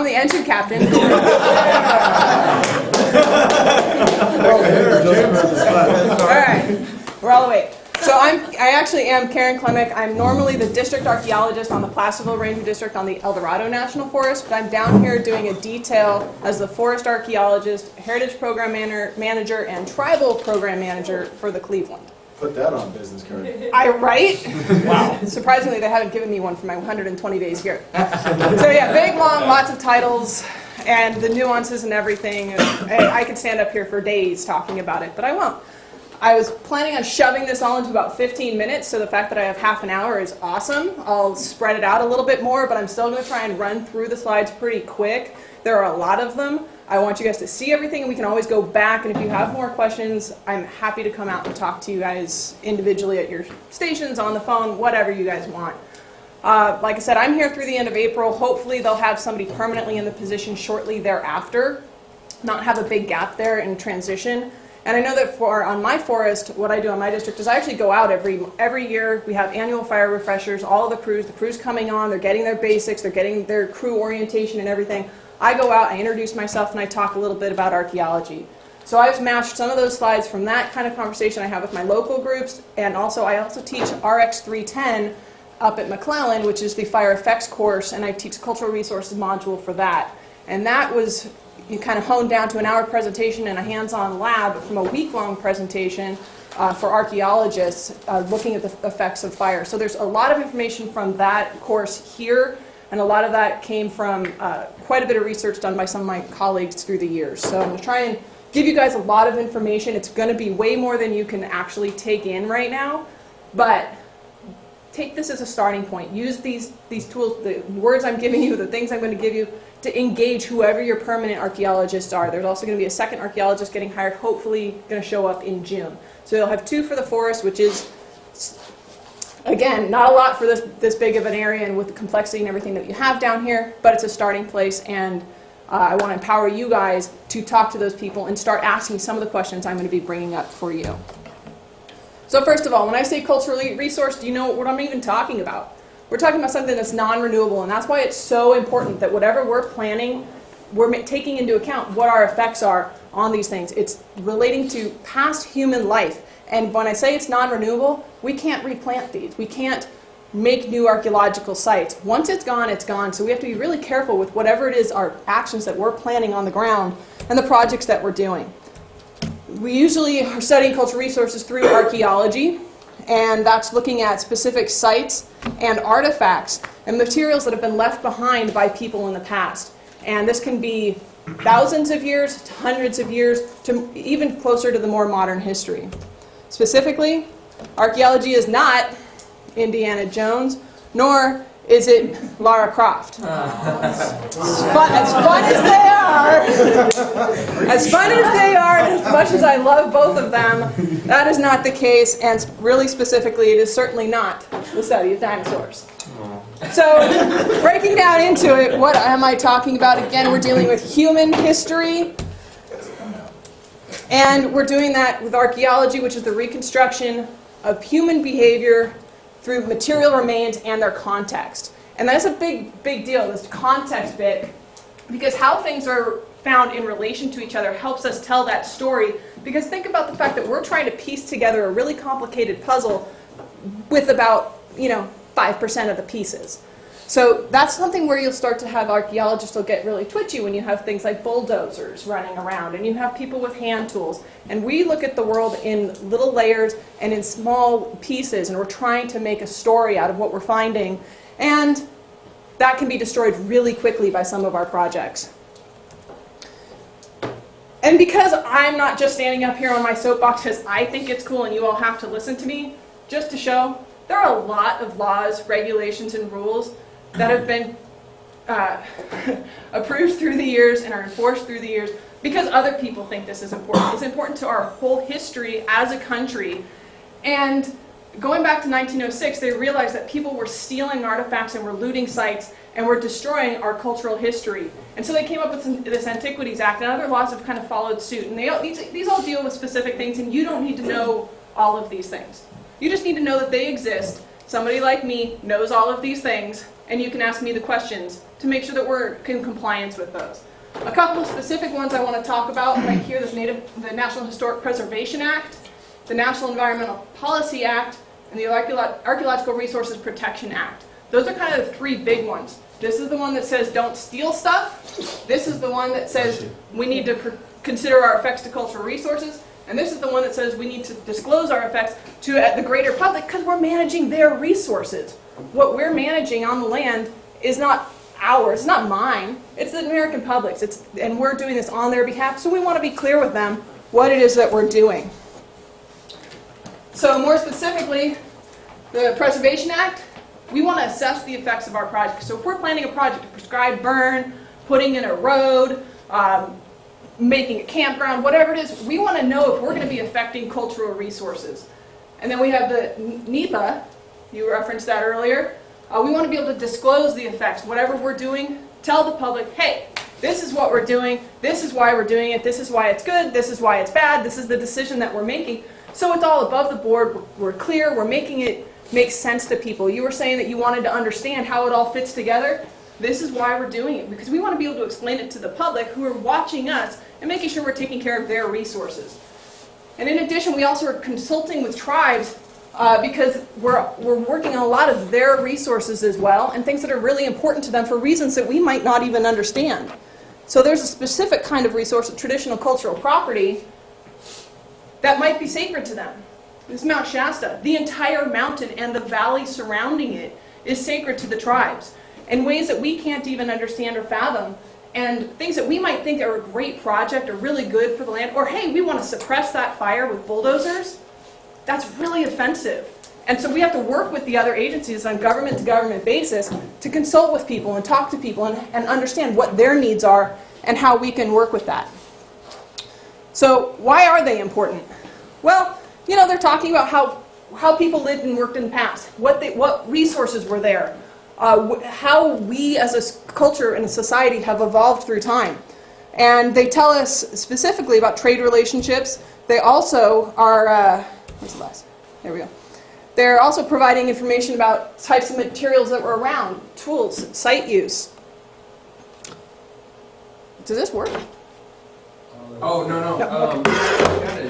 the engine captain. All right, we're all awake. So I actually am Karen Klemic. I'm normally the district archaeologist on the Placerville Ranger District on the El Dorado National Forest, but I'm down here doing a detail as the forest archaeologist, heritage program manager, and tribal program manager for the Cleveland. Put that on business card. Right? Wow. Surprisingly, they haven't given me one for my 120 days here. So yeah, big, long, lots of titles, and the nuances and everything. I could stand up here for days talking about it, but I won't. I was planning on shoving this all into about 15 minutes, so the fact that I have half an hour is awesome. I'll spread it out a little bit more, but I'm still going to try and run through the slides pretty quick. There are a lot of them. I want you guys to see everything, and we can always go back, and if you have more questions, I'm happy to come out and talk to you guys individually at your stations, on the phone, whatever you guys want. Like I said, I'm here through the end of April. Hopefully they'll have somebody permanently in the position shortly thereafter, not have a big gap there in transition. And I know that on my forest, what I do on my district is I actually go out every year. We have annual fire refreshers, all of the crew's coming on, they're getting their basics, they're getting their crew orientation and everything. I go out, I introduce myself, and I talk a little bit about archaeology. So I've mashed some of those slides from that kind of conversation I have with my local groups, and I also teach RX 310 up at McClellan, which is the fire effects course, and I teach cultural resources module for that. And that was you kind of honed down to an hour presentation and a hands-on lab from a week-long presentation for archaeologists looking at the effects of fire. So there's a lot of information from that course here, and a lot of that came from quite a bit of research done by some of my colleagues through the years. So I'm going to try and give you guys a lot of information. It's going to be way more than you can actually take in right now, but take this as a starting point. Use these tools, the words I'm giving you, the things I'm going to give you, to engage whoever your permanent archaeologists are. There's also going to be a second archaeologist getting hired, hopefully going to show up in June. So you'll have 2 for the forest, which is, again, not a lot for this big of an area and with the complexity and everything that you have down here, but it's a starting place, and I want to empower you guys to talk to those people and start asking some of the questions I'm going to be bringing up for you. So first of all, when I say culturally resourced, do you know what I'm even talking about? We're talking about something that's non-renewable, and that's why it's so important that whatever we're planning, we're taking into account what our effects are on these things. It's relating to past human life. And when I say it's non-renewable, we can't replant these. We can't make new archaeological sites. Once it's gone, it's gone. So we have to be really careful with whatever it is, our actions that we're planning on the ground and the projects that we're doing. We usually are studying cultural resources through archaeology, and that's looking at specific sites and artifacts and materials that have been left behind by people in the past. And this can be thousands of years to hundreds of years to even closer to the more modern history. Specifically, archaeology is not Indiana Jones, nor is it Lara Croft. As fun as they are, and as much as I love both of them, that is not the case, and really specifically, it is certainly not the study of dinosaurs. So, breaking down into it, what am I talking about? Again, we're dealing with human history, and we're doing that with archaeology, which is the reconstruction of human behavior through material remains and their context. And that's a big deal, this context bit, because how things are found in relation to each other helps us tell that story. Because think about the fact that we're trying to piece together a really complicated puzzle with about, 5% of the pieces. So that's something where you'll start to have archaeologists will get really twitchy when you have things like bulldozers running around and you have people with hand tools. And we look at the world in little layers and in small pieces, and we're trying to make a story out of what we're finding. And that can be destroyed really quickly by some of our projects. And because I'm not just standing up here on my soapbox because I think it's cool and you all have to listen to me, just to show, there are a lot of laws, regulations, and rules that have been approved through the years and are enforced through the years because other people think this is important. It's important to our whole history as a country. And going back to 1906, they realized that people were stealing artifacts and were looting sites and were destroying our cultural history. And so they came up with this Antiquities Act, and other laws have kind of followed suit. And these all deal with specific things, and you don't need to know all of these things. You just need to know that they exist. Somebody like me knows all of these things, and you can ask me the questions to make sure that we're in compliance with those. A couple of specific ones I want to talk about right here, the National Historic Preservation Act, the National Environmental Policy Act, and the Archaeological Resources Protection Act. Those are kind of the three big ones. This is the one that says don't steal stuff. This is the one that says we need to consider our effects to cultural resources. And this is the one that says we need to disclose our effects to the greater public because we're managing their resources. What we're managing on the land is not ours, it's not mine, it's the American public's. And we're doing this on their behalf, so we want to be clear with them what it is that we're doing. So more specifically, the Preservation Act, we want to assess the effects of our project. So if we're planning a project to prescribe burn, putting in a road, making a campground, whatever it is, we want to know if we're going to be affecting cultural resources. And then we have the NEPA, you referenced that earlier. We want to be able to disclose the effects. Whatever we're doing, tell the public, hey, this is what we're doing, this is why we're doing it, this is why it's good, this is why it's bad, this is the decision that we're making. So it's all above the board, we're clear, we're making it make sense to people. You were saying that you wanted to understand how it all fits together. This is why we're doing it, because we want to be able to explain it to the public who are watching us and making sure we're taking care of their resources. And in addition, we also are consulting with tribes because we're working on a lot of their resources as well and things that are really important to them for reasons that we might not even understand. So there's a specific kind of resource, traditional cultural property, that might be sacred to them. This is Mount Shasta. The entire mountain and the valley surrounding it is sacred to the tribes in ways that we can't even understand or fathom, and things that we might think are a great project or really good for the land, or hey, we want to suppress that fire with bulldozers. That's really offensive. And so we have to work with the other agencies on government-to-government basis to consult with people and talk to people and understand what their needs are and how we can work with that. So why are they important? Well, you know, they're talking about how people lived and worked in the past, what resources were there, how we as a culture and a society have evolved through time. And they tell us specifically about trade relationships. They also are, where's the last? There we go. They're also providing information about types of materials that were around, tools, site use. Does this work? Oh, no.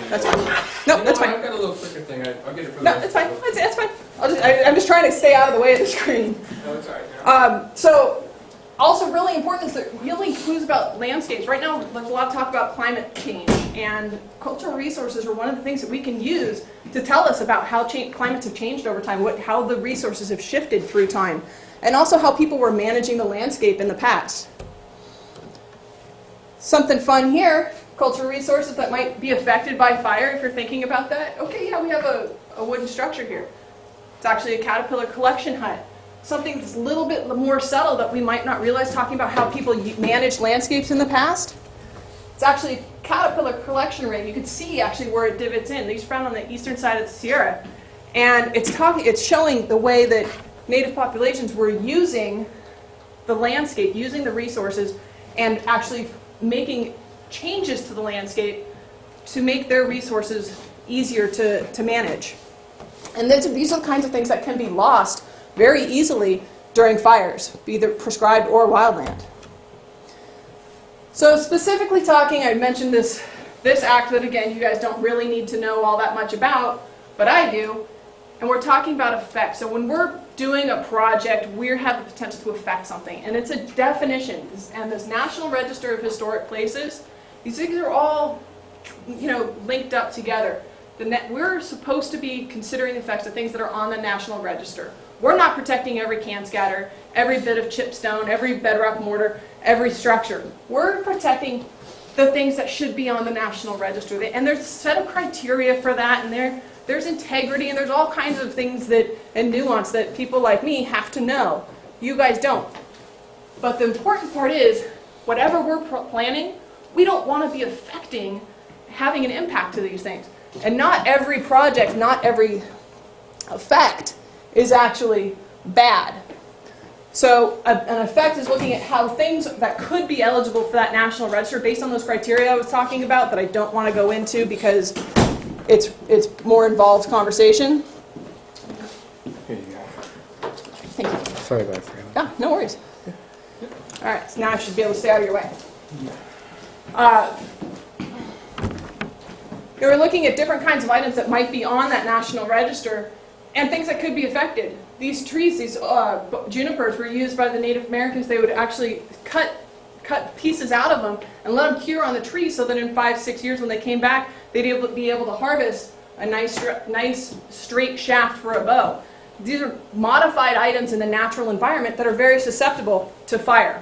That's fine. No, that's fine. I've got a little clicker thing. I'll get it from No, it's fine. That's fine. I'm just trying to stay out of the way of the screen. No, it's all right. So, also really important is that really clues about landscapes. Right now, there's a lot of talk about climate change, and cultural resources are one of the things that we can use to tell us about how climates have changed over time, how the resources have shifted through time, and also how people were managing the landscape in the past. Something fun here. Cultural resources that might be affected by fire, if you're thinking about that. Okay, yeah, we have a wooden structure here. It's actually a caterpillar collection hut. Something that's a little bit more subtle that we might not realize, talking about how people managed landscapes in the past. It's actually a caterpillar collection ring. You can see actually where it divots in. These are found on the eastern side of the Sierra. And it's showing the way that native populations were using the landscape, using the resources, and actually making changes to the landscape to make their resources easier to manage. And these are the kinds of things that can be lost very easily during fires, either prescribed or wildland. So specifically talking, I mentioned this act that, again, you guys don't really need to know all that much about, but I do. And we're talking about effects. So when we're doing a project, we have the potential to affect something. And it's a definition. And this National Register of Historic Places, these things are all, linked up together. We're supposed to be considering the effects of things that are on the National Register. We're not protecting every can scatter, every bit of chipstone, every bedrock mortar, every structure. We're protecting the things that should be on the National Register. And there's a set of criteria for that, and there's integrity, and there's all kinds of things and nuance that people like me have to know. You guys don't. But the important part is, whatever we're planning, we don't want to be having an impact to these things. And not every project, not every effect is actually bad. So an effect is looking at how things that could be eligible for that National Register based on those criteria I was talking about that I don't want to go into because it's more involved conversation. Here you go. Thank you. Sorry about that. Yeah, no worries. All right, so now I should be able to stay out of your way. They were looking at different kinds of items that might be on that National Register and things that could be affected. These trees, these junipers, were used by the Native Americans. They would actually cut pieces out of them and let them cure on the tree so that in 5-6 years when they came back, they'd be able to harvest a nice straight shaft for a bow. These are modified items in the natural environment that are very susceptible to fire.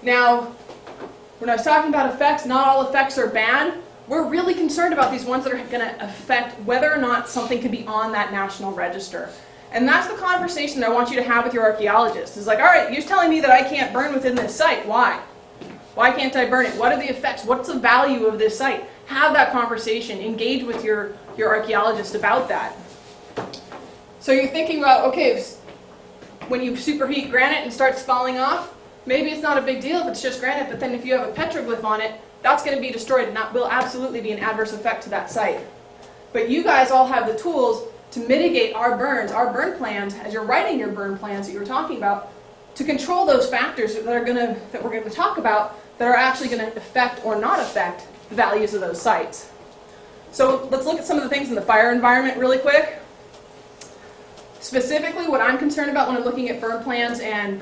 Now, when I was talking about effects, not all effects are bad. We're really concerned about these ones that are going to affect whether or not something could be on that National Register. And that's the conversation that I want you to have with your archaeologist. It's like, all right, you're telling me that I can't burn within this site. Why? Why can't I burn it? What are the effects? What's the value of this site? Have that conversation. Engage with your archaeologist about that. So you're thinking about, okay, when you superheat granite and starts falling off, maybe it's not a big deal if it's just granite, but then if you have a petroglyph on it, that's going to be destroyed, and that will absolutely be an adverse effect to that site. But you guys all have the tools to mitigate our burn plans, as you're writing your burn plans that you were talking about, to control those factors that we're going to talk about that are actually going to affect or not affect the values of those sites. So let's look at some of the things in the fire environment really quick. Specifically, what I'm concerned about when I'm looking at burn plans and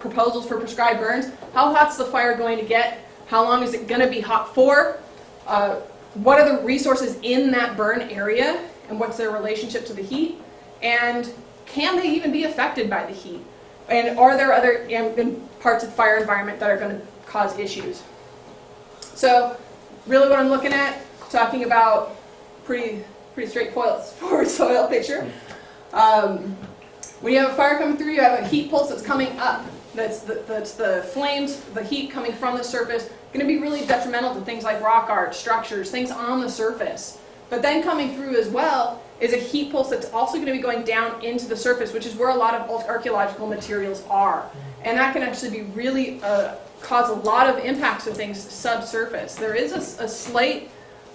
proposals for prescribed burns, how hot's the fire going to get? How long is it going to be hot for? What are the resources in that burn area? And what's their relationship to the heat? And can they even be affected by the heat? And are there other parts of the fire environment that are going to cause issues? So really what I'm looking at, talking about pretty straightforward soil picture. When you have a fire coming through, you have a heat pulse that's coming up. That's the flames, the heat coming from the surface, going to be really detrimental to things like rock art, structures, things on the surface. But then coming through as well is a heat pulse that's also going to be going down into the surface, which is where a lot of archaeological materials are. And that can actually be really cause a lot of impacts of things subsurface. There is a slight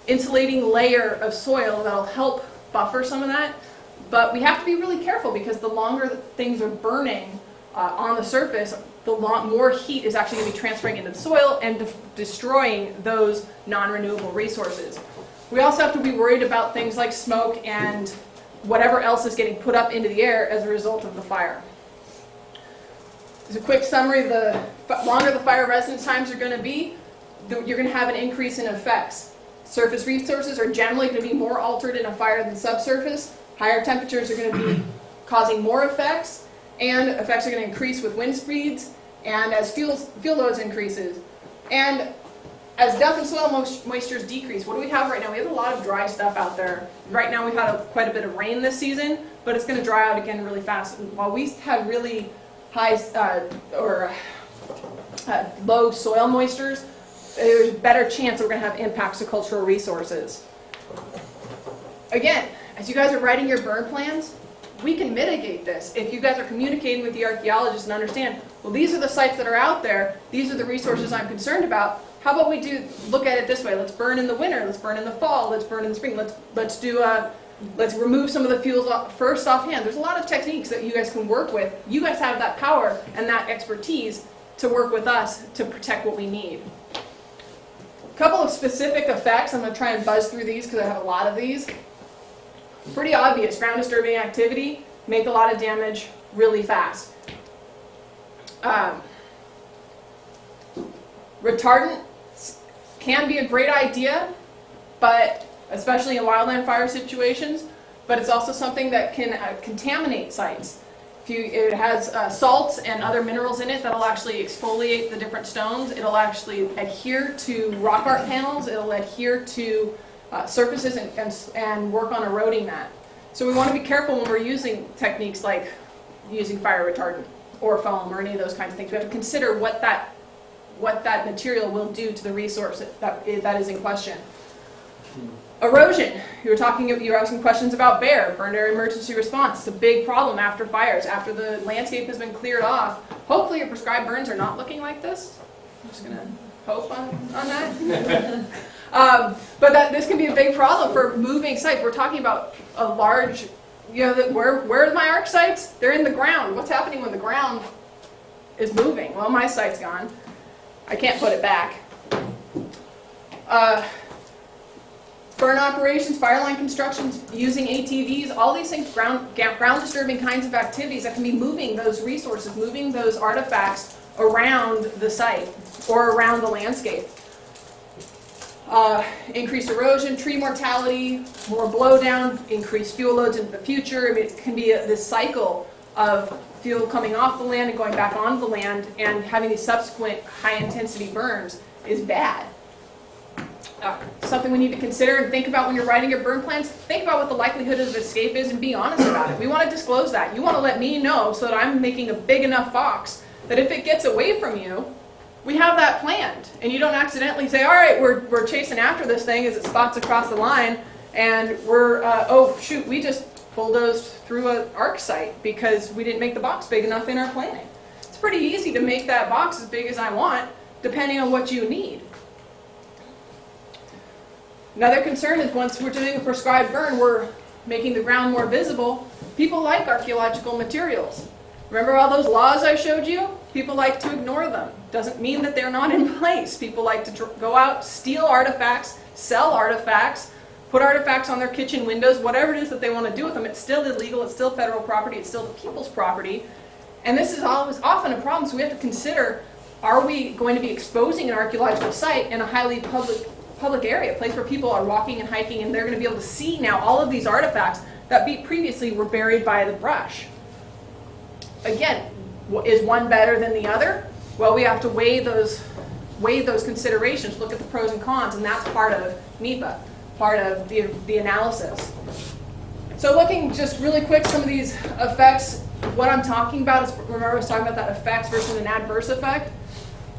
insulating layer of soil that'll help buffer some of that. But we have to be really careful because the longer things are burning on the surface, the more heat is actually going to be transferring into the soil and destroying those non-renewable resources. We also have to be worried about things like smoke and whatever else is getting put up into the air as a result of the fire. As a quick summary, the longer the fire residence times are going to be, you're going to have an increase in effects. Surface resources are generally going to be more altered in a fire than subsurface. Higher temperatures are going to be causing more effects, and effects are going to increase with wind speeds and as fuel loads increases. And as depth and soil moistures decrease, what do we have right now? We have a lot of dry stuff out there. Right now we've had quite a bit of rain this season, but it's going to dry out again really fast. And while we have really high low soil moistures, there's a better chance that we're going to have impacts to cultural resources. Again, as you guys are writing your burn plans, we can mitigate this. If you guys are communicating with the archaeologists and understand, well, these are the sites that are out there, these are the resources I'm concerned about, how about we look at it this way? Let's burn in the winter, let's burn in the fall, let's burn in the spring, let's remove some of the fuels first offhand. There's a lot of techniques that you guys can work with. You guys have that power and that expertise to work with us to protect what we need. A couple of specific effects, I'm going to try and buzz through these because I have a lot of these. Pretty obvious, ground disturbing activity, make a lot of damage really fast. Retardant can be a great idea, but especially in wildland fire situations, but it's also something that can contaminate sites. It has salts and other minerals in it that'll actually exfoliate the different stones. It'll actually adhere to rock art panels. It'll adhere to surfaces and work on eroding that. So we want to be careful when we're using techniques like using fire retardant or foam or any of those kinds of things. We have to consider what that material will do to the resource that is in question. Erosion. You were asking questions about burn area emergency response. It's a big problem after fires. After the landscape has been cleared off, hopefully your prescribed burns are not looking like this. I'm just going to hope on that. But this can be a big problem for moving sites. We're talking about a large you know, where are my arc sites? They're in the ground. What's happening when the ground is moving? Well, my site's gone. I can't put it back. Burn operations, fire line constructions, using ATVs, all these things, ground disturbing kinds of activities that can be moving those resources, moving those artifacts around the site or around the landscape. Increased erosion, tree mortality, more blowdown, increased fuel loads into the future. I mean, it can be this cycle of fuel coming off the land and going back onto the land, and having these subsequent high-intensity burns is bad. Something we need to consider and think about when you're writing your burn plans. Think about what the likelihood of escape is and be honest about it. We want to disclose that. You want to let me know so that I'm making a big enough box that if it gets away from you, we have that planned. And you don't accidentally say, all right, we're chasing after this thing as it spots across the line, and we're, oh shoot, we just bulldozed through an arc site because we didn't make the box big enough in our planning. It's pretty easy to make that box as big as I want, depending on what you need. Another concern is once we're doing a prescribed burn, we're making the ground more visible. People like archaeological materials. Remember all those laws I showed you? People like to ignore them. Doesn't mean that they're not in place. People like to go out, steal artifacts, sell artifacts, put artifacts on their kitchen windows, whatever it is that they want to do with them. It's still illegal, it's still federal property, it's still the people's property. And this is always often a problem, so we have to consider, are we going to be exposing an archaeological site in a highly public area, a place where people are walking and hiking, and they're going to be able to see now all of these artifacts that previously were buried by the brush. Again, is one better than the other? Well, we have to weigh those considerations, look at the pros and cons, and that's part of NEPA, part of the analysis. So looking just really quick, some of these effects, what I'm talking about is, remember I was talking about that effects versus an adverse effect?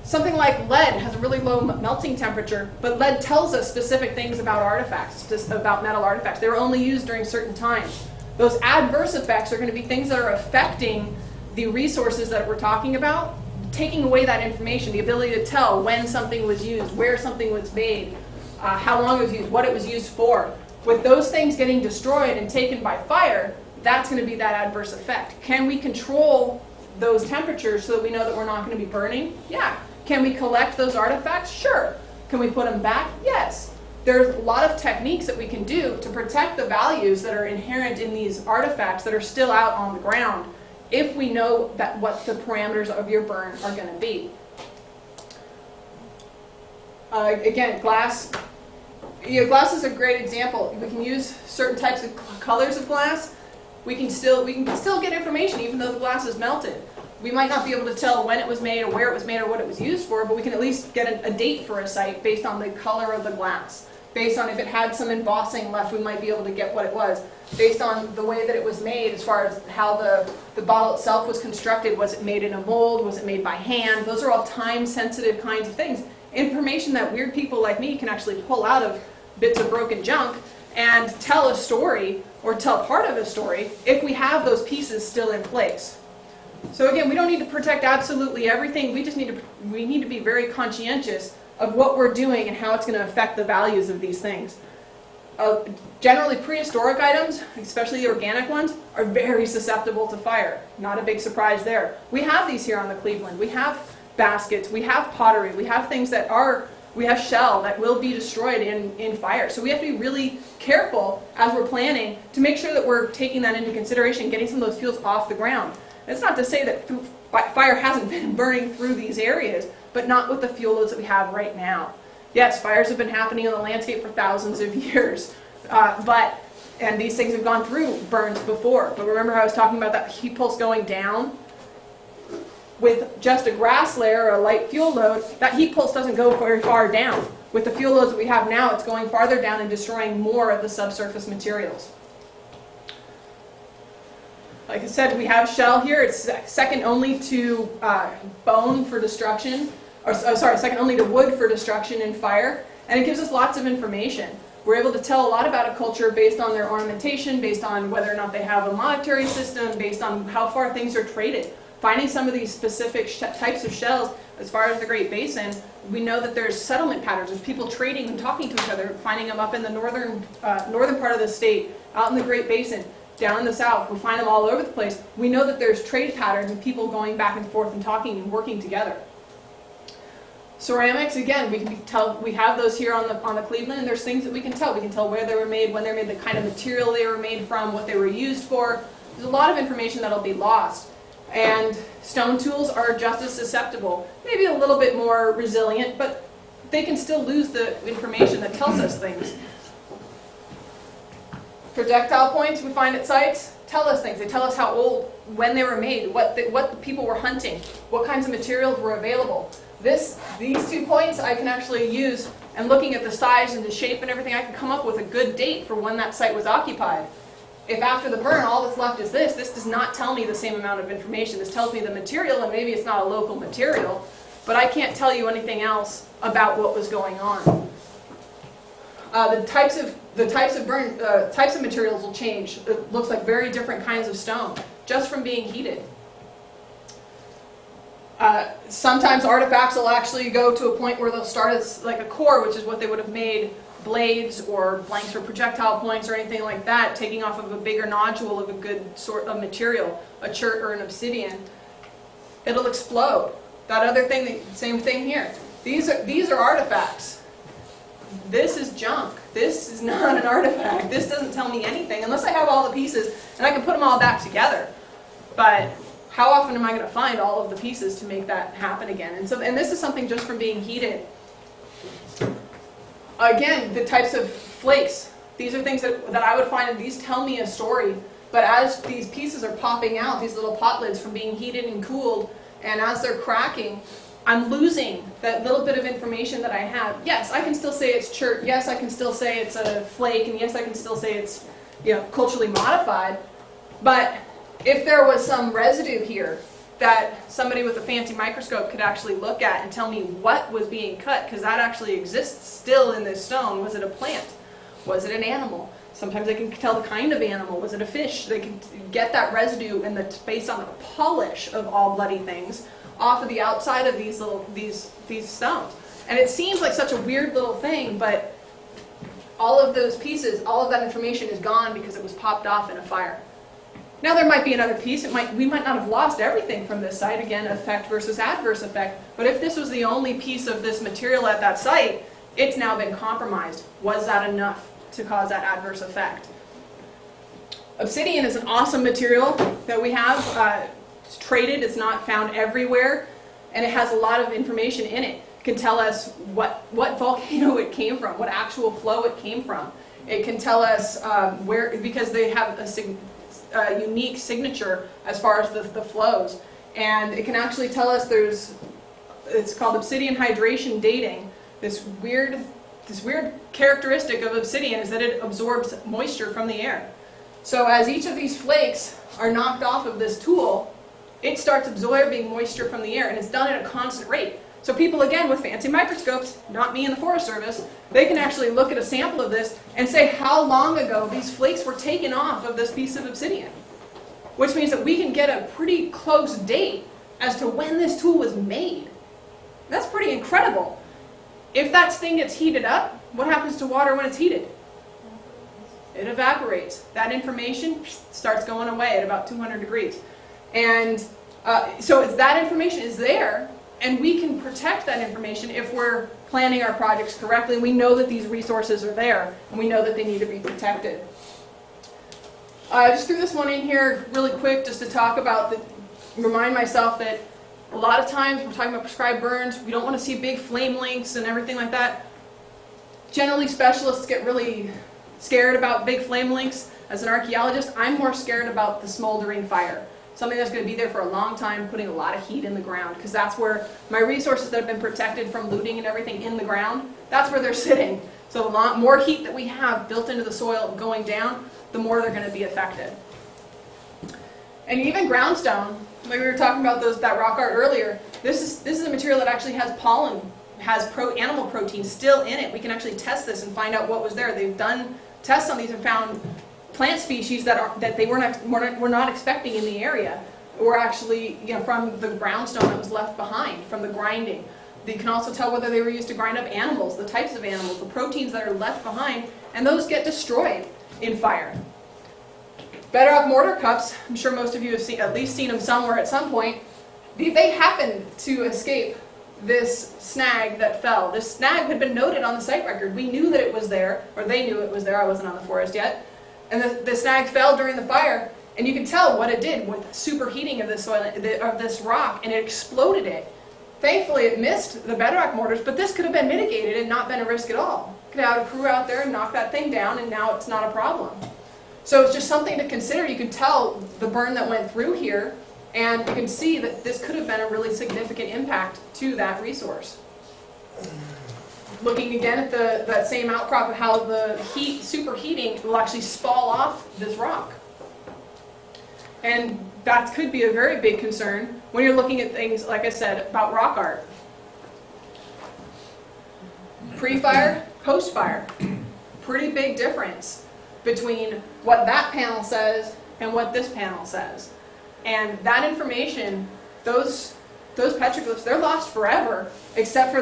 Something like lead has a really low melting temperature, but lead tells us specific things about artifacts, just about metal artifacts. They were only used during certain times. Those adverse effects are going to be things that are affecting the resources that we're talking about, taking away that information, the ability to tell when something was used, where something was made, how long it was used, what it was used for. With those things getting destroyed and taken by fire, that's going to be that adverse effect. Can we control those temperatures so that we know that we're not going to be burning? Yeah. Can we collect those artifacts? Sure. Can we put them back? Yes. There's a lot of techniques that we can do to protect the values that are inherent in these artifacts that are still out on the ground if we know that what the parameters of your burn are going to be. Again, glass. Glass is a great example. We can use certain types of colors of glass. We can still get information even though the glass is melted. We might not be able to tell when it was made or where it was made or what it was used for, but we can at least get a date for a site based on the color of the glass. Based on if it had some embossing left, we might be able to get what it was. Based on the way that it was made, as far as how the bottle itself was constructed, was it made in a mold, was it made by hand? Those are all time-sensitive kinds of things. Information that weird people like me can actually pull out of bits of broken junk and tell a story or tell part of a story if we have those pieces still in place. So again, we don't need to protect absolutely everything. We just need to be very conscientious of what we're doing and how it's going to affect the values of these things. Generally, prehistoric items, especially the organic ones, are very susceptible to fire. Not a big surprise there. We have these here on the Cleveland. We have baskets. We have pottery. We have things that we have shell that will be destroyed in fire. So we have to be really careful as we're planning to make sure that we're taking that into consideration, getting some of those fuels off the ground. It's not to say that fire hasn't been burning through these areas, but not with the fuel loads that we have right now. Yes, fires have been happening on the landscape for thousands of years, and these things have gone through burns before. But remember how I was talking about that heat pulse going down? With just a grass layer or a light fuel load, that heat pulse doesn't go very far down. With the fuel loads that we have now, it's going farther down and destroying more of the subsurface materials. Like I said, we have shell here. It's second only to bone for destruction, second only to wood for destruction in fire, and it gives us lots of information. We're able to tell a lot about a culture based on their ornamentation, based on whether or not they have a monetary system, based on how far things are traded. Finding some of these specific types of shells, as far as the Great Basin, we know that there's settlement patterns. There's people trading and talking to each other, finding them up in the northern part of the state, out in the Great Basin. down in the south. We find them all over the place. We know that there's trade patterns and people going back and forth and talking and working together. Ceramics, again, we have those here on the Cleveland, and there's things that we can tell. We can tell where they were made, when they were made, the kind of material they were made from, what they were used for. There's a lot of information that'll be lost. And stone tools are just as susceptible, maybe a little bit more resilient, but they can still lose the information that tells us things. Projectile points we find at sites tell us things. They tell us how old, when they were made, what the people were hunting, what kinds of materials were available. These 2 points I can actually use, and looking at the size and the shape and everything, I can come up with a good date for when that site was occupied. If after the burn all that's left is this does not tell me the same amount of information. This tells me the material, and maybe it's not a local material, but I can't tell you anything else about what was going on. The types of materials will change. It looks like very different kinds of stone just from being heated. Sometimes artifacts will actually go to a point where they'll start as like a core, which is what they would have made blades or blanks for projectile points or anything like that, taking off of a bigger nodule of a good sort of material, a chert or an obsidian. It'll explode. That other thing, same thing here. These are artifacts. This is junk. This is not an artifact. This doesn't tell me anything unless I have all the pieces and I can put them all back together. But how often am I going to find all of the pieces to make that happen again? And this is something just from being heated. Again, the types of flakes. These are things that I would find, and these tell me a story. But as these pieces are popping out, these little pot lids from being heated and cooled, and as they're cracking, I'm losing that little bit of information that I have. Yes, I can still say it's chert. Yes, I can still say it's a flake. And yes, I can still say it's, culturally modified. But if there was some residue here that somebody with a fancy microscope could actually look at and tell me what was being cut, because that actually exists still in this stone. Was it a plant? Was it an animal? Sometimes they can tell the kind of animal. Was it a fish? They can get that residue and based on the polish of all bloody things off of the outside of these stones. And it seems like such a weird little thing, but all of those pieces, all of that information is gone because it was popped off in a fire. Now there might be another piece. We might not have lost everything from this site. Again, effect versus adverse effect. But if this was the only piece of this material at that site, it's now been compromised. Was that enough to cause that adverse effect? Obsidian is an awesome material that we have. It's traded. It's not found everywhere, and it has a lot of information in it. It can tell us what volcano it came from, what actual flow it came from. It can tell us where, because they have a unique signature as far as the flows, and it can actually tell us it's called obsidian hydration dating. This weird characteristic of obsidian is that it absorbs moisture from the air. So as each of these flakes are knocked off of this tool, it starts absorbing moisture from the air, and it's done at a constant rate. So people, again, with fancy microscopes, not me in the Forest Service, they can actually look at a sample of this and say how long ago these flakes were taken off of this piece of obsidian. Which means that we can get a pretty close date as to when this tool was made. That's pretty incredible. If that thing gets heated up, what happens to water when it's heated? It evaporates. That information starts going away at about 200 degrees. And so that information is there, and we can protect that information if we're planning our projects correctly. We know that these resources are there, and we know that they need to be protected. I just threw this one in here really quick just to talk about, remind myself that a lot of times we're talking about prescribed burns, we don't want to see big flame links and everything like that. Generally, specialists get really scared about big flame links. As an archaeologist, I'm more scared about the smoldering fire. Something that's going to be there for a long time, putting a lot of heat in the ground, because that's where my resources that have been protected from looting and everything in the ground, that's where they're sitting. So the more heat that we have built into the soil going down, the more they're going to be affected. And even groundstone, like we were talking about that rock art earlier, this is a material that actually has pollen, has animal protein still in it. We can actually test this and find out what was there. They've done tests on these and found plant species that they were not expecting in the area were actually from the brownstone that was left behind from the grinding. You can also tell whether they were used to grind up animals, the types of animals, the proteins that are left behind, and those get destroyed in fire. Bedrock mortar cups, I'm sure most of you have at least seen them somewhere at some point. They happened to escape this snag that fell. This snag had been noted on the site record. We knew that it was there, or they knew it was there. I wasn't on the forest yet. And the snag fell during the fire, and you can tell what it did with superheating of this soil, of this rock, and it exploded it. Thankfully, it missed the bedrock mortars, but this could have been mitigated and not been a risk at all. Could have had a crew out there and knock that thing down, and now it's not a problem. So it's just something to consider. You can tell the burn that went through here, and you can see that this could have been a really significant impact to that resource. Looking again at that same outcrop of how the heat, superheating, will actually spall off this rock. And that could be a very big concern when you're looking at things, like I said, about rock art. Pre-fire, post-fire. Pretty big difference between what that panel says and what this panel says. And that information, those petroglyphs, they're lost forever, except for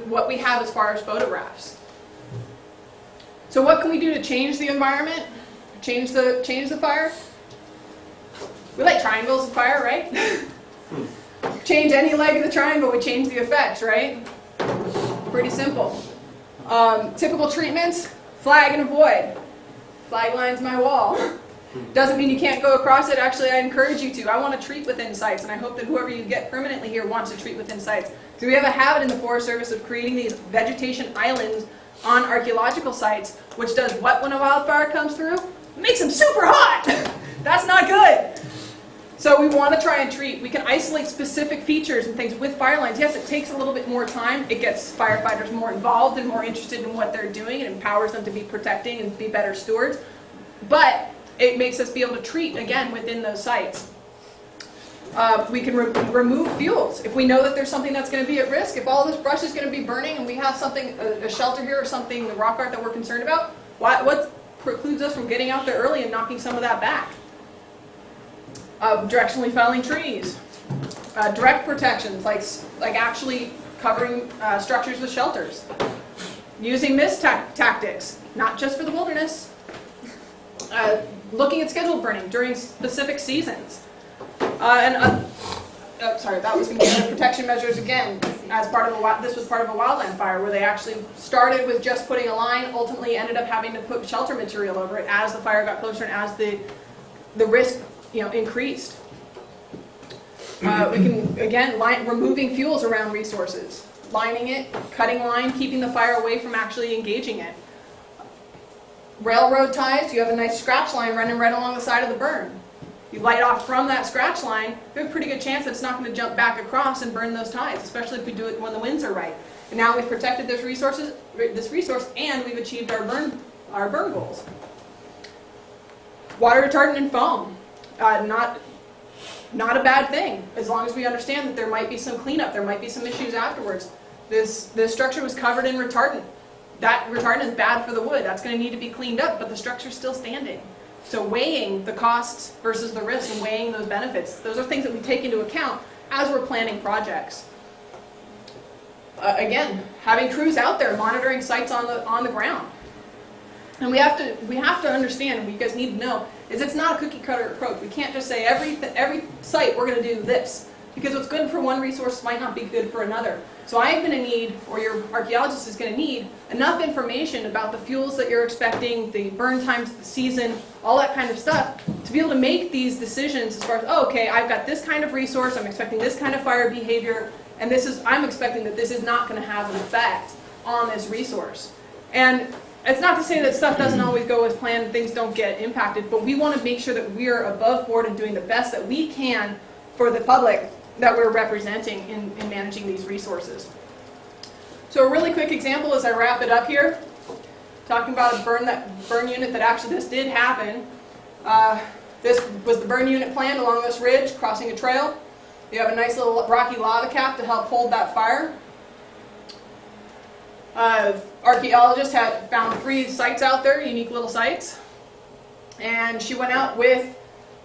what we have as far as photographs. So what can we do to change the environment? Change the fire? We like triangles of fire, right? Change any leg of the triangle, we change the effects, right? Pretty simple. Typical treatments, flag and avoid. Flag line's my wall. Doesn't mean you can't go across it. Actually, I encourage you to. I want to treat within sites, and I hope that whoever you get permanently here wants to treat within sites. So we have a habit in the Forest Service of creating these vegetation islands on archaeological sites, which does what when a wildfire comes through? It makes them super hot! That's not good! So we want to try and treat. We can isolate specific features and things with fire lines. Yes, it takes a little bit more time. It gets firefighters more involved and more interested in what they're doing. It empowers them to be protecting and be better stewards. But it makes us be able to treat, again, within those sites. We can remove fuels. If we know that there's something that's going to be at risk, if all this brush is going to be burning and we have something, a shelter here or something, the rock art that we're concerned about, what precludes us from getting out there early and knocking some of that back? Directionally felling trees. Direct protections, like actually covering structures with shelters. Using mist tactics, not just for the wilderness. Looking at scheduled burning during specific seasons. Sorry, that was going to be the protection measures again. As part of this was part of a wildland fire where they actually started with just putting a line, ultimately ended up having to put shelter material over it as the fire got closer and as the risk increased. We can, again, removing fuels around resources. Lining it, cutting line, keeping the fire away from actually engaging it. Railroad ties, you have a nice scratch line running right along the side of the burn. You light off from that scratch line, you have a pretty good chance that it's not going to jump back across and burn those ties, especially if we do it when the winds are right. And now we've protected this resource, and we've achieved our burn goals. Water retardant and foam, not a bad thing, as long as we understand that there might be some cleanup, there might be some issues afterwards. This structure was covered in retardant. That retardant is bad for the wood. That's going to need to be cleaned up, but the structure's still standing. So weighing the costs versus the risks and weighing those benefits, those are things that we take into account as we're planning projects. Again, having crews out there monitoring sites on the ground. And we have to understand, and you guys need to know, is it's not a cookie cutter approach. We can't just say every site we're going to do this, because what's good for one resource might not be good for another. So I'm going to need, or your archaeologist is going to need, enough information about the fuels that you're expecting, the burn times, the season, all that kind of stuff, to be able to make these decisions as far as, oh, okay, I've got this kind of resource, I'm expecting this kind of fire behavior, and I'm expecting that this is not going to have an effect on this resource. And it's not to say that stuff doesn't always go as planned, things don't get impacted, but we want to make sure that we're above board and doing the best that we can for the public that we're representing in managing these resources. So a really quick example as I wrap it up here, talking about a burn unit that actually this did happen. This was the burn unit planned along this ridge, crossing a trail. You have a nice little rocky lava cap to help hold that fire. Archaeologists had found 3 sites out there, unique little sites. And she went out with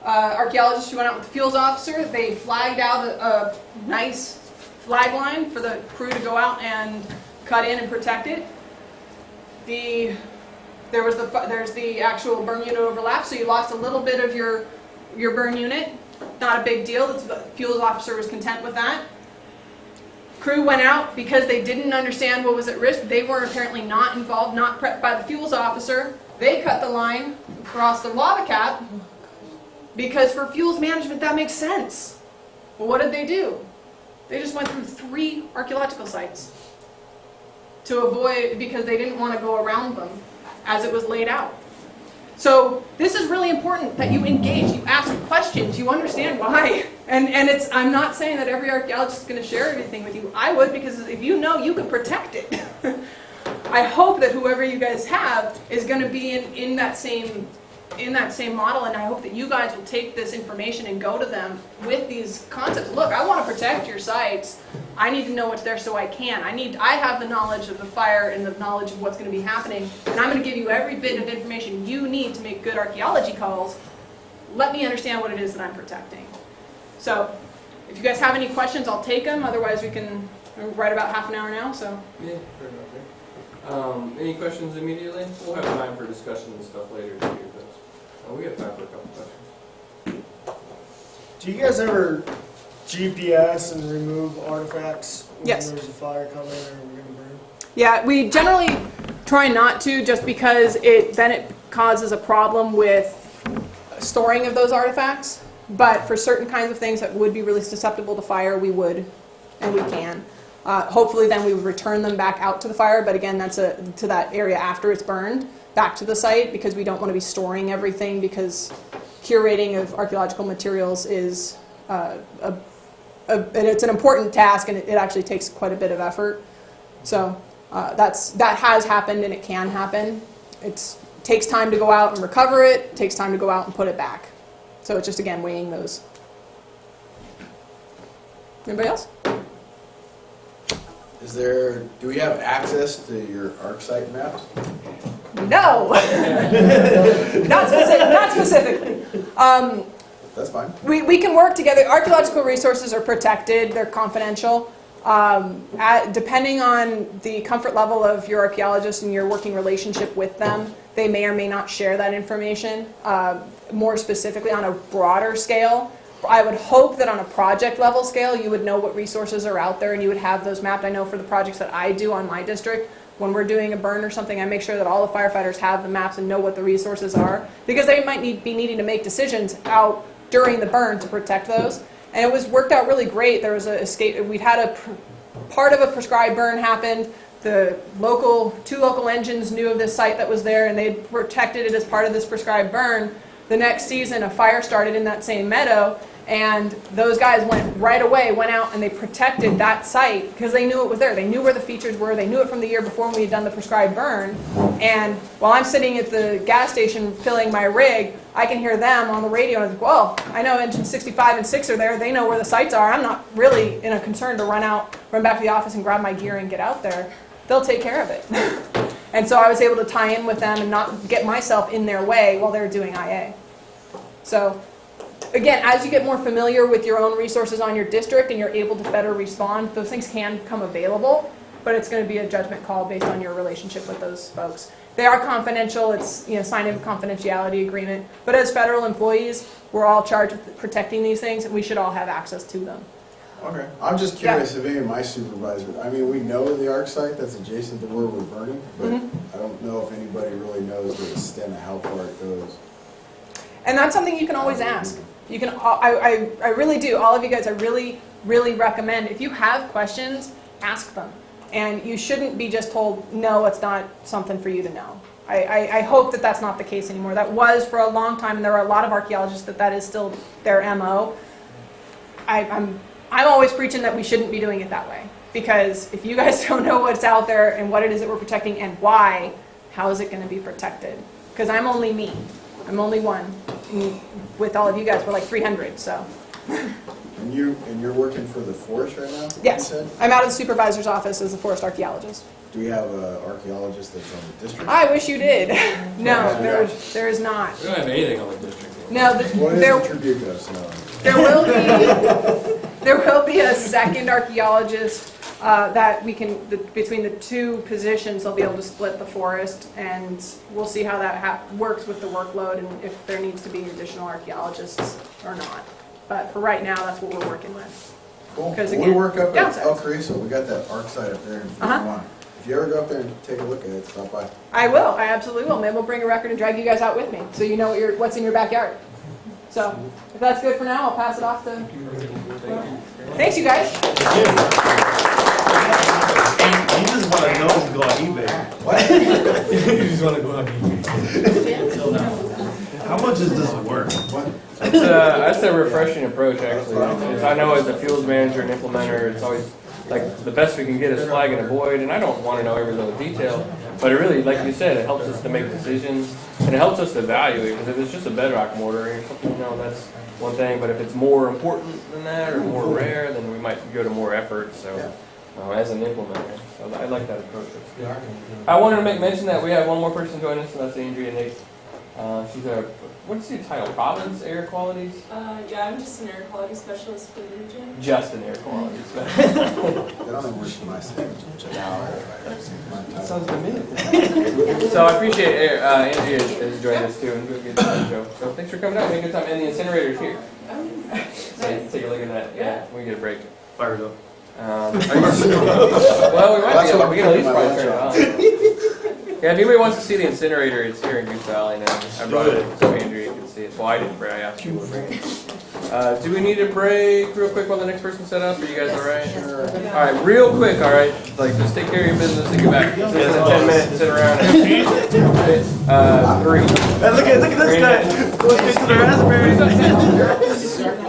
archaeologists, she went out with the fuels officer. They flagged out a nice flag line for the crew to go out and cut in and protect it. The there's the actual burn unit overlap, so you lost a little bit of your burn unit. Not a big deal. The fuels officer was content with that. Crew went out because they didn't understand what was at risk. They were apparently not involved, not prepped by the fuels officer. They cut the line across the lava cap because for fuels management that makes sense. Well, what did they do? They just went through 3 archaeological sites to avoid, because they didn't want to go around them as it was laid out. So this is really important that you engage, you ask questions, you understand why. And I'm not saying that every archaeologist is going to share everything with you. I would, because if you know, you can protect it. I hope that whoever you guys have is going to be in that same model, and I hope that you guys will take this information and go to them with these concepts. Look, I want to protect your sites. I need to know what's there so I can. I have the knowledge of the fire and the knowledge of what's going to be happening, and I'm going to give you every bit of information you need to make good archaeology calls. Let me understand what it is that I'm protecting. So, if you guys have any questions, I'll take them. Otherwise, we can write about half an hour now. So. Yeah, fair enough. Any questions immediately? We'll have time for discussion and stuff later too. We have time for a couple questions. Do you guys ever GPS and remove artifacts when Yes. there's a fire coming or we're gonna burn? Yeah, we generally try not to, just because then it causes a problem with storing of those artifacts. But for certain kinds of things that would be really susceptible to fire, we would, and we can. Hopefully then we would return them back out to the fire, but again, that's to that area after it's burned, back to the site, because we don't want to be storing everything, because curating of archaeological materials is it's an important task, and it actually takes quite a bit of effort. So that has happened, and it can happen. It takes time to go out and recover it. It takes time to go out and put it back. So it's just, again, weighing those. Anybody else? Do we have access to your ArcSite maps? No, not specifically. That's fine. We can work together. Archaeological resources are protected. They're confidential. Depending on the comfort level of your archaeologist and your working relationship with them, they may or may not share that information. More specifically, on a broader scale, I would hope that on a project level scale, you would know what resources are out there and you would have those mapped. I know for the projects that I do on my district, when we're doing a burn or something, I make sure that all the firefighters have the maps and know what the resources are, because they might be needing to make decisions out during the burn to protect those. And it was worked out really great. There was a escape. We'd had part of a prescribed burn happened. The two local engines knew of this site that was there, and they protected it as part of this prescribed burn. The next season, a fire started in that same meadow, and those guys went out and they protected that site because they knew it was there. They knew where the features were. They knew it from the year before when we had done the prescribed burn. And while I'm sitting at the gas station filling my rig, I can hear them on the radio, and I was like, well, I know engine 65 and 6 are there. They know where the sites are. I'm not really in a concern to run back to the office and grab my gear and get out there. They'll take care of it. And so I was able to tie in with them and not get myself in their way while they're doing IA. So again, as you get more familiar with your own resources on your district and you're able to better respond, those things can become available, but it's going to be a judgment call based on your relationship with those folks. They are confidential. It's signed in a confidentiality agreement. But as federal employees, we're all charged with protecting these things, and we should all have access to them. Okay. I'm just curious if any of my supervisors, I mean, we know the arc site that's adjacent to where we're burning, but I don't know if anybody really knows the extent of how far it goes. And that's something you can always ask. You can. I really do. All of you guys, I really, really recommend, if you have questions, ask them. And you shouldn't be just told, no, it's not something for you to know. I hope that that's not the case anymore. That was for a long time, and there are a lot of archaeologists that is still their MO. I'm always preaching that we shouldn't be doing it that way. Because if you guys don't know what's out there and what it is that we're protecting and why, how is it going to be protected? Because I'm only me. I'm only one. And with all of you guys, we're like 300, so. And you're working for the forest right now? Yes. I'm out of the supervisor's office as a forest archaeologist. Do we have an archaeologist that's on the district? I wish you did. No, there is not. We don't have anything on the district. No, What is the tribute to us now? there will be. There will be a second archaeologist that we can, between the two positions, they'll be able to split the forest, and we'll see how that works with the workload and if there needs to be additional archaeologists or not. But for right now, that's what we're working with. Cool. Because When again, we work up at downsides. El Carrizo, we got that arc site up there in Fremont. If you ever go up there and take a look at it, stop by. I will. I absolutely will. Maybe we'll bring a record and drag you guys out with me, so you know what's in your backyard. So, if that's good for now, I'll pass it off to. Thanks, you guys. You just want to know to go on eBay. What? You just want to go on eBay. How much is this worth? That's a refreshing approach, actually. I know as a fuels manager and implementer, it's always like the best we can get is flag and avoid, and I don't want to know every little detail, but it really, like you said, it helps us to make decisions, and it helps us to evaluate, because if it's just a bedrock mortar or something, that's one thing, but if it's more important than that or more rare, then we might go to more effort, so as an implementer. So I like that approach. I wanted to make mention that we have one more person joining us, and that's Andrea Nate. She's a, what's the title? Province Air Qualities? Yeah, I'm just an air quality specialist for the region. Just an air quality specialist. That only works for my state. Sounds good to me. So I appreciate Andrea has joined us too, and do a good job, Joe. So thanks for coming out. Have a good time. And the incinerator's here. So take a look at that. Yeah, we get a break. Fired up. Well, we might be able to. We can at least probably turn it on. Yeah, if anybody wants to see the incinerator, it's here in Goose Valley now. I brought it so Andrea can see it. Well, I didn't pray. I asked you to bring it. Do we need to break real quick while the next person's set up? Are you guys all right? Sure. All right, real quick. All right, like just take care of your business and get back. This isn't 10 minutes. Sit around. And, 3. Hey, look at this guy. Let's get to the raspberry.